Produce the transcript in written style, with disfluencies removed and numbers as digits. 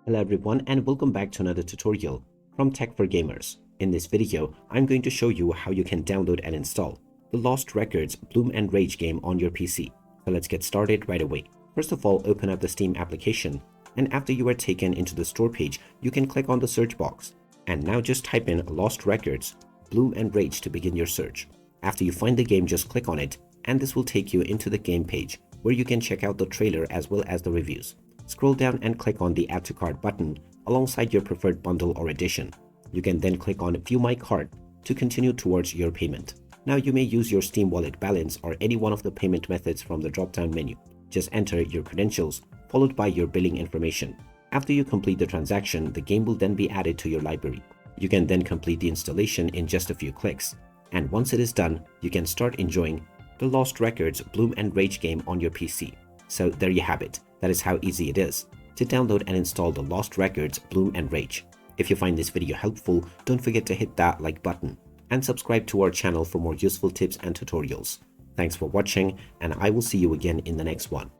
Hello everyone and welcome back to another tutorial from Tech for Gamers. In this video, I'm going to show you how you can download and install the Lost Records Bloom and Rage game on your PC. So let's get started right away. First of all, open up the Steam application, and after you are taken into the store page, you can click on the search box. And now just type in Lost Records Bloom and Rage to begin your search. After you find the game, just click on it, and this will take you into the game page where you can check out the trailer as well as the reviews. Scroll down and click on the Add to Cart button alongside your preferred bundle or edition. You can then click on View My Cart to continue towards your payment. Now you may use your Steam Wallet balance or any one of the payment methods from the drop-down menu. Just enter your credentials followed by your billing information. After you complete the transaction, the game will then be added to your library. You can then complete the installation in just a few clicks. And once it is done, you can start enjoying the Lost Records Bloom and Rage game on your PC. So there you have it. That is how easy it is to download and install the Lost Records Bloom and Rage. If you find this video helpful, don't forget to hit that like button and subscribe to our channel for more useful tips and tutorials. Thanks for watching, and I will see you again in the next one.